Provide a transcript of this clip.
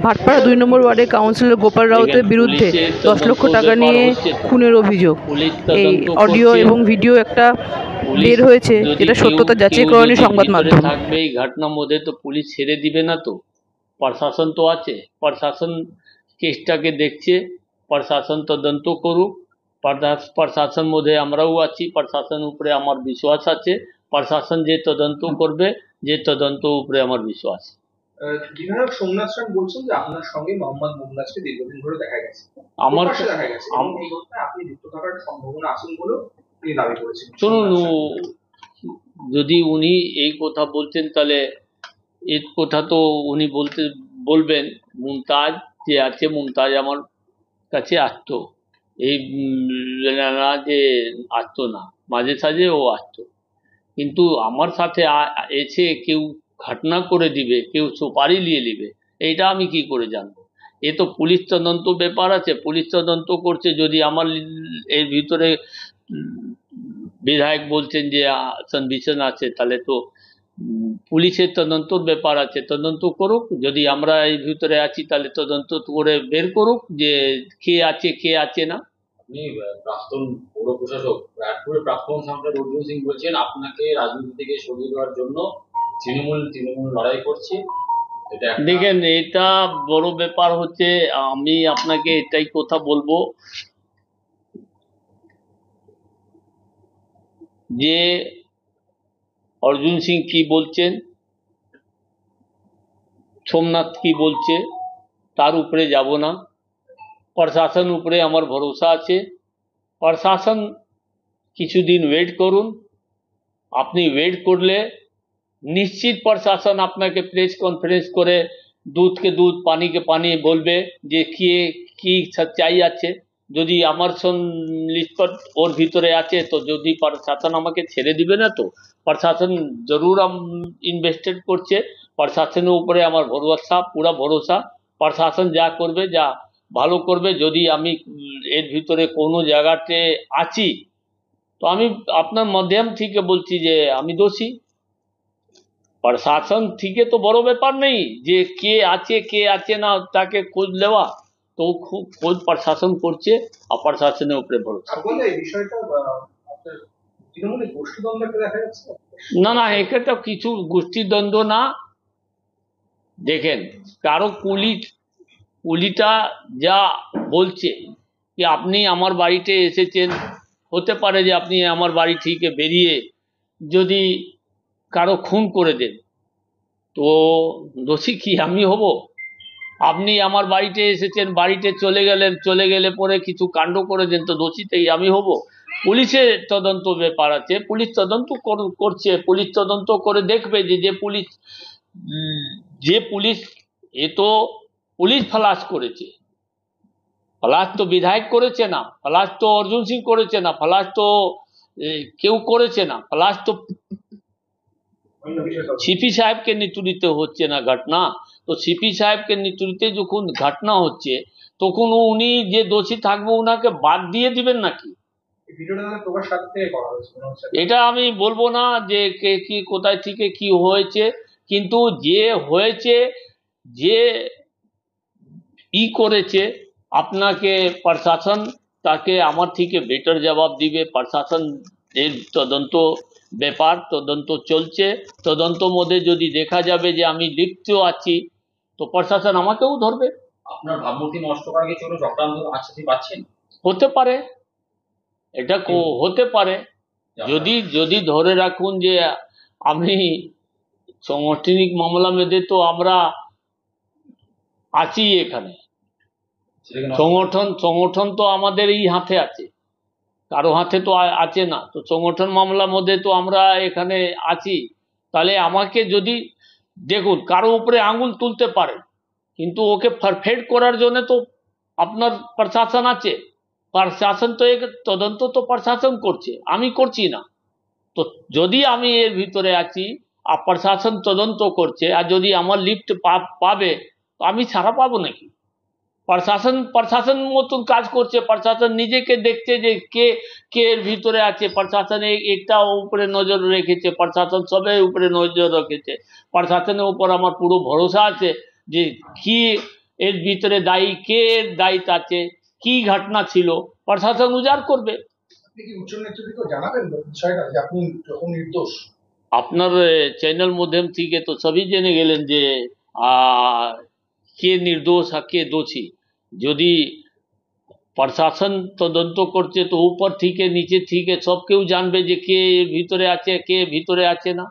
ভাটপাড়া ২ নম্বর ওয়ার্ডে কাউন্সিলর গোপাল রাউতের বিরুদ্ধে ১০ লক্ষ টাকা নিয়ে খুনের অভিযোগ। এই অডিও এবং ভিডিও একটা বের হয়েছে, যেটা সত্যতা যাচাই করেনি সংবাদ মাধ্যম। থাকবে এই ঘটনার মধ্যে, তো পুলিশ ছেড়ে দিবে না। তো প্রশাসন তো আছে, প্রশাসন কেসটাকে দেখছে, প্রশাসন তদন্ত করুক। প্রশাসন মধ্যে আমরাও আছি, প্রশাসন উপরে আমার বিশ্বাস আছে। প্রশাসন যে তদন্ত করবে, যে তদন্ত উপরে আমার বিশ্বাস। বিধায়ক সোমনাথ সেন বলছেন যে আপনার সঙ্গে মোহাম্মদ মুমতাজকে দীর্ঘদিন ধরে দেখা গেছে, আমার দেখা গেছে, এই ঘটনায় আপনি যুক্ত থাকার সম্ভাবনা আছেন বলেও তিনি দাবি করেছেন। শুনুন, যদি উনি এই কথা বলতেন তাহলে এই কথা তো উনি বলবেন মুমতাজ যে আছে, মুমতাজ আমার কাছে আসতো, এই না যে আসতো না, মাঝে সাঝে ও আসতো। কিন্তু আমার সাথে এসে কেউ ঘটনা করে দিবে, কেউ সুপারি নিয়ে নিবে, এইটা আমি কি করে জানবো? এ তো পুলিশ তদন্ত ব্যাপার আছে, পুলিশ তদন্ত করছে। যদি আমার এর ভিতরে বিধায়ক বলছেন যে সন্দিগ্ধ আছে, তাহলে তো পুলিশের তদন্তর ব্যাপার আছে, তদন্ত করুক। যদি আমরা এই ভিতরে আছি তাহলে তদন্ত করে বের করুক যে কে আছে কে আছে না। আপনি প্রাক্তন পৌর প্রশাসক, রায়পুরের প্রাক্তন সাংসদ অর্জুন সিং বলছেন আপনাকে রাজনীতি থেকে সরিয়ে দেওয়ার জন্য তৃণমূল লড়াই করছে। দেখেন, এটা বড় ব্যাপার হচ্ছে। আমি আপনাকে এটাই কথা বলবো যে অর্জুন সিং কি বলছেন, সোমনাথ কি বলছে, তার উপরে যাব না। প্রশাসন উপরে আমার ভরসা আছে। প্রশাসন কিছুদিন ওয়েট করুন। আপনি ওয়েট করলে নিশ্চিত প্রশাসন আপনাকে প্রেস কনফারেন্স করে দুধকে দুধ পানিকে পানি বলবে যে কি সচ্চাই আছে। যদি আমার লিস্ট ওর ভিতরে আছে, তো যদি প্রশাসন আমাকে ছেড়ে দিবে না। তো প্রশাসন জরুর ইনভেস্টেড করছে, প্রশাসনের উপরে আমার ভরসা, পুরা ভরসা। প্রশাসন যা করবে, যা ভালো করবে। যদি আমি এর ভিতরে কোনো জায়গাতে আছি, তো আমি আপনার মাধ্যম থেকে বলছি যে আমি দোষী। প্রশাসন থেকে তো বড় ব্যাপার নেই যে কে আছে না তাকে খোঁজ নেওয়া, তো খোঁজ প্রশাসন করছে, আর প্রশাসনের উপরে ভরসা। না, এখানে কিছু গোষ্ঠীদ্বন্দ্ব না। দেখেন, কারো কুলিটা যা বলছে যে আপনি আমার বাড়িতে এসেছেন, হতে পারে যে আপনি আমার বাড়ি থেকে বেরিয়ে যদি কারো খুন করে দেন, তো দোষী কি আমি হব? আপনি আমার বাড়িতে এসেছেন, বাড়িতে চলে গেলে পরে কিছু কাণ্ড করে দেন, তো দোষীতেই আমি হব? পুলিশের তদন্ত ব্যাপার আছে, পুলিশ তদন্ত করছে। পুলিশ তদন্ত করে দেখবে যে পুলিশ এ তো পুলিশ ফ্লাশ করেছে। ফ্লাশ তো বিধায়ক করেছে না, ফ্লাশ তো অর্জুন সিং করেছে না, ফ্লাশ তো কেউ করেছে না। ফ্লাশ তো সিপি সাহেবকে নেতৃত্বে হচ্ছে না ঘটনা। তো সিপি সাহেবকে নেতৃত্বে যখন ঘটনা হচ্ছে, তখন উনি যে দোষী থাকবে ওনাকে বাদ দিয়ে দিবেন নাকি? এটা আমি বলবো না যে কে কি কোথায় থেকে কি হয়েছে, কিন্তু যে হয়েছে, যে করেছে, আপনাকে প্রশাসন তাকে আমার থেকে বেটার জবাব দিবে। প্রশাসন এর তদন্ত ব্যাপার, তদন্ত চলছে। তদন্ত মধ্যে যদি দেখা যাবে যে আমি লিপ্ত আছি, তো প্রশাসন আমাকেও ধরবে। আপনার ভাবমূর্তি নষ্ট করার কিছু চক্রান্ত আশ্বাসি পাচ্ছেন? হতে পারে, এটা হতে পারে। যদি ধরে রাখুন যে আমি সাংগঠনিক মামলা মধ্যে তো আমরা আছি, এখানে সংগঠন তো আমাদের এই হাতে আছে, কারো হাতে তো আছে না। তো সংগঠন মামলার মধ্যে তো আমরা এখানে আছি। তাহলে আমাকে যদি দেখুন, কারো উপরে আঙুল তুলতে পারে, কিন্তু ওকে পারফেক্ট করার জন্য তো আপনার প্রশাসন আছে। প্রশাসন তো তদন্ত তো প্রশাসন করছে, আমি করছি না। তো যদি আমি এর ভিতরে আছি আর প্রশাসন তদন্ত করছে, আর যদি আমার লিফট পাবে, তো আমি ছাড়া পাবো নাকি? প্রশাসন মতন কাজ করছে। প্রশাসন নিজেকে দেখছে যে কে এর ভিতরে আছে। প্রশাসন একটা উপরে নজর রেখেছে, প্রশাসন সবের উপরে নজর রেখেছে। প্রশাসনের উপর আমার পুরো ভরসা আছে যে কি এর ভিতরে দায়ী কে, এর দায়িত্ব আছে, কি ঘটনা ছিল, প্রশাসন উজাড় করবে। আপনি কি উচ্চ নেতৃত্বকে জানাবেন বিষয়টা যে আপনি যখন নির্দোষ? আপনার চ্যানেল মাধ্যম থেকে তো সবই জেনে গেলেন যে কে নির্দোষ আর কে দোষী। যদি প্রশাসন তদন্ত করছে তো উপর থেকে নিচে থেকে সব কেউ জানবে যে কে এর ভিতরে আছে কে ভিতরে আছে না।